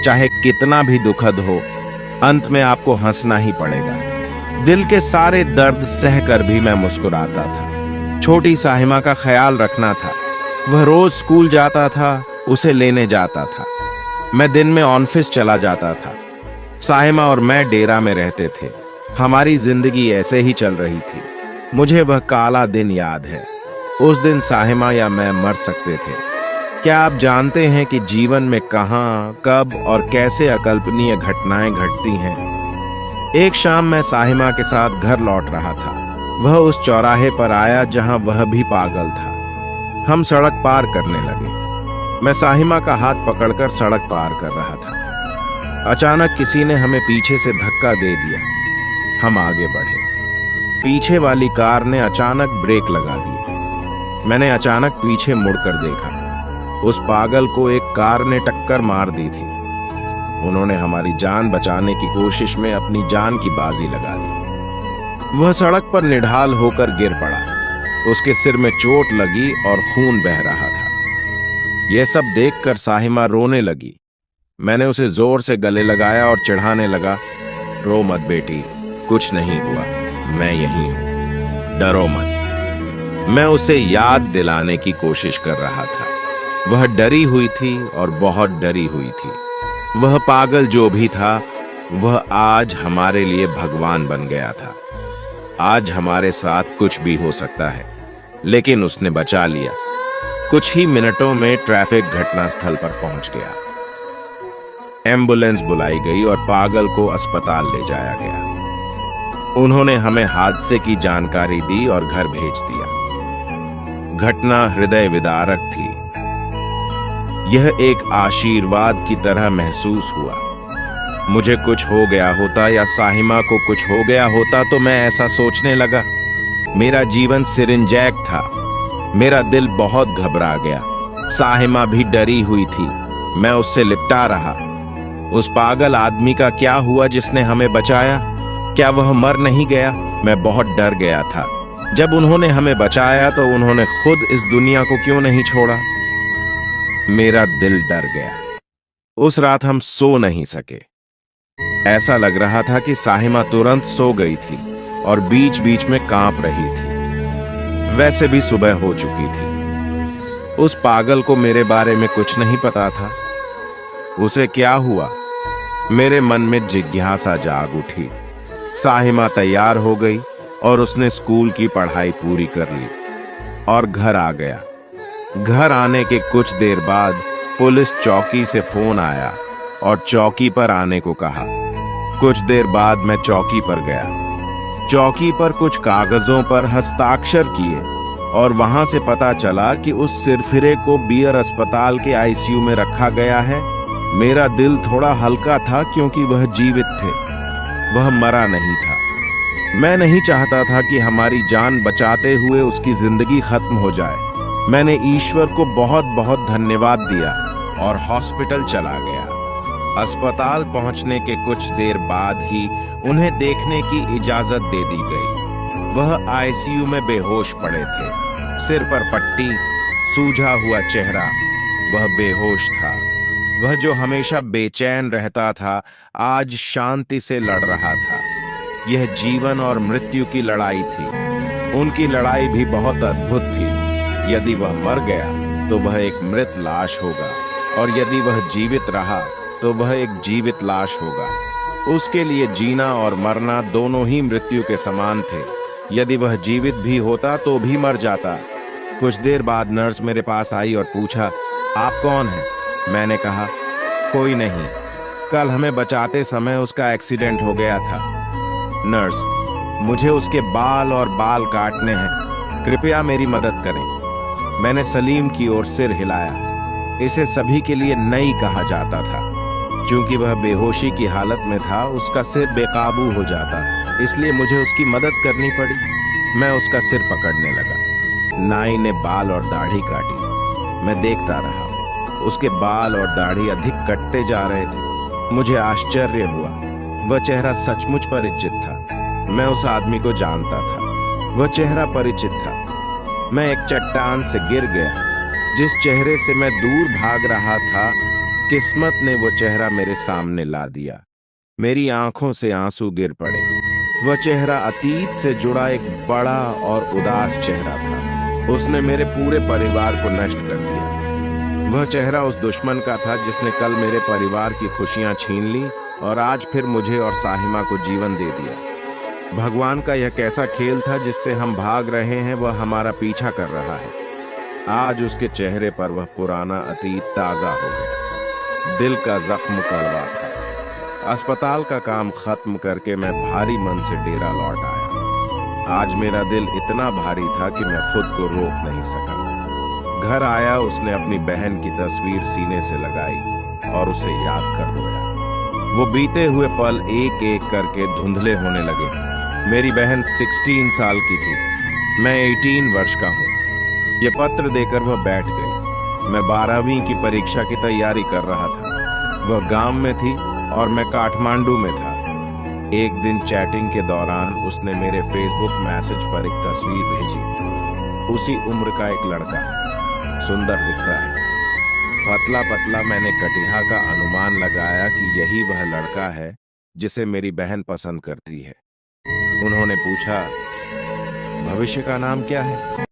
चाहे कितना भी दुखद हो, अंत में आपको हंसना ही पड़ेगा। दिल के सारे दर्द सहकर भी मैं मुस्कुराता था। छोटी साहिमा का ख्याल रखना था। वह रोज स्कूल जाता था, उसे लेने जाता था। मैं दिन में ऑफिस चला जाता था। साहिमा और मैं डेरा में रहते थे। हमारी जिंदगी ऐसे ही चल रही थी। मुझे वह काला दिन याद है। उस दिन साहिमा या मैं मर सकते थे। क्या आप जानते हैं कि जीवन में कहां, कब और कैसे अकल्पनीय घटनाएं घटती हैं? एक शाम मैं साहिमा के साथ घर लौट रहा था। वह उस चौराहे पर आया जहां वह भी पागल था। हम सड़क पार करने लगे। मैं साहिमा का हाथ पकड़कर सड़क पार कर रहा था। अचानक किसी ने हमें पीछे से धक्का दे दिया। हम आगे बढ़े। पीछे वाली कार ने अचानक ब्रेक लगा दी। मैंने अचानक पीछे मुड़कर देखा। उस पागल को एक कार ने टक्कर मार दी थी। उन्होंने हमारी जान बचाने की कोशिश में अपनी जान की बाजी लगा दी। वह सड़क पर निढाल होकर गिर पड़ा। उसके सिर में चोट लगी और खून बह रहा था। यह सब देखकर साहिमा रोने लगी। मैंने उसे जोर से गले लगाया और चिढ़ाने लगा, रो मत बेटी, कुछ नहीं हुआ, मैं यहीं हूं, डरो मत। मैं उसे याद दिलाने की कोशिश कर रहा था। वह डरी हुई थी और बहुत डरी हुई थी। वह पागल जो भी था, वह आज हमारे लिए भगवान बन गया था। आज हमारे साथ कुछ भी हो सकता है, लेकिन उसने बचा लिया। कुछ ही मिनटों में ट्रैफिक घटनास्थल पर पहुंच गया। एम्बुलेंस बुलाई गई और पागल को अस्पताल ले जाया गया। उन्होंने हमें हादसे की जानकारी दी और घर भेज दिया। घटना हृदय विदारक थी। यह एक आशीर्वाद की तरह महसूस हुआ। मुझे कुछ हो गया होता या साहिमा को कुछ हो गया होता तो मैं ऐसा सोचने लगा। मेरा जीवन सिरिंजैक था। मेरा दिल बहुत घबरा गया। साहिमा भी डरी हुई थी। मैं उससे लिपटा रहा। उस पागल आदमी का क्या हुआ जिसने हमें बचाया? क्या वह मर नहीं गया? मैं बहुत डर गया था। जब उन्होंने हमें बचाया तो उन्होंने खुद इस दुनिया को क्यों नहीं छोड़ा? मेरा दिल डर गया। उस रात हम सो नहीं सके। ऐसा लग रहा था कि साहिमा तुरंत सो गई थी और बीच बीच में कांप रही थी। वैसे भी सुबह हो चुकी थी। उस पागल को मेरे बारे में कुछ नहीं पता था। उसे क्या हुआ? मेरे मन में जिज्ञासा जाग उठी। साहिमा तैयार हो गई और उसने स्कूल की पढ़ाई पूरी कर ली और घर आ गया। घर आने के कुछ देर बाद पुलिस चौकी से फोन आया और चौकी पर आने को कहा। कुछ देर बाद मैं चौकी पर गया। चौकी पर कुछ कागजों पर हस्ताक्षर किए और वहां से पता चला कि उस सिरफिरे को बियर अस्पताल के आईसीयू में रखा गया है। मेरा दिल थोड़ा हल्का था क्योंकि वह जीवित थे। वह मरा नहीं था। मैं नहीं चाहता था कि हमारी जान बचाते हुए उसकी जिंदगी खत्म हो जाए। मैंने ईश्वर को बहुत बहुत धन्यवाद दिया और हॉस्पिटल चला गया। अस्पताल पहुंचने के कुछ देर बाद ही उन्हें देखने की इजाजत दे दी गई। वह आईसीयू में बेहोश पड़े थे। सिर पर पट्टी, सूजा हुआ चेहरा। वह बेहोश था। वह जो हमेशा बेचैन रहता था, आज शांति से लड़ रहा था। यह जीवन और मृत्यु की लड़ाई थी। उनकी लड़ाई भी बहुत अद्भुत थी। यदि वह मर गया तो वह एक मृत लाश होगा और यदि वह जीवित रहा तो वह एक जीवित लाश होगा। उसके लिए जीना और मरना दोनों ही मृत्यु के समान थे। यदि वह जीवित भी होता तो भी मर जाता। कुछ देर बाद नर्स मेरे पास आई और पूछा, आप कौन हैं? मैंने कहा, कोई नहीं, कल हमें बचाते समय उसका एक्सीडेंट हो गया था। नर्स, मुझे उसके बाल और बाल काटने हैं, कृपया मेरी मदद करें। मैंने सलीम की ओर सिर हिलाया। इसे सभी के लिए नई कहा जाता था। चूंकि वह बेहोशी की हालत में था, उसका सिर बेकाबू हो जाता, इसलिए मुझे उसकी मदद करनी पड़ी। मैं उसका सिर पकड़ने लगा। नाई ने बाल और दाढ़ी काटी। मैं देखता रहा। उसके बाल और दाढ़ी अधिक कटते जा रहे थे। मुझे आश्चर्य हुआ। वह चेहरा सचमुच परिचित था। मैं उस आदमी को जानता था। वह चेहरा परिचित था। मैं एक चट्टान से गिर गया। जिस चेहरे से मैं दूर भाग रहा था, किस्मत ने वो चेहरा मेरे सामने ला दिया। मेरी आंखों से आंसू गिर पड़े। वह चेहरा अतीत से जुड़ा एक बड़ा और उदास चेहरा था। उसने मेरे पूरे परिवार को नष्ट कर दिया। वह चेहरा उस दुश्मन का था जिसने कल मेरे परिवार की खुशियां छीन ली और आज फिर मुझे और साहिमा को जीवन दे दिया। भगवान का यह कैसा खेल था जिससे हम भाग रहे हैं, वह हमारा पीछा कर रहा है। आज उसके चेहरे पर वह पुराना अतीत ताजा हो गया। दिल का जख्म कड़वा था। अस्पताल का काम खत्म करके मैं भारी मन से डेरा लौट आया। आज मेरा दिल इतना भारी था कि मैं खुद को रोक नहीं सका। घर आया, उसने अपनी बहन की तस्वीर सीने से लगाई और उसे याद कर रोया। वो बीते हुए पल एक एक करके धुंधले होने लगे। मेरी बहन 16 साल की थी, मैं 18 वर्ष का हूँ। ये पत्र देकर वह बैठ गई। मैं 12वीं की परीक्षा की तैयारी कर रहा था। वह गांव में थी और मैं काठमांडू में था। एक दिन चैटिंग के दौरान उसने मेरे फेसबुक मैसेज पर एक तस्वीर भेजी। उसी उम्र का एक लड़का, सुंदर दिखता है, पतला पतला। मैंने कटिहा का अनुमान लगाया कि यही वह लड़का है जिसे मेरी बहन पसंद करती है। उन्होंने पूछा, भविष्य का नाम क्या है?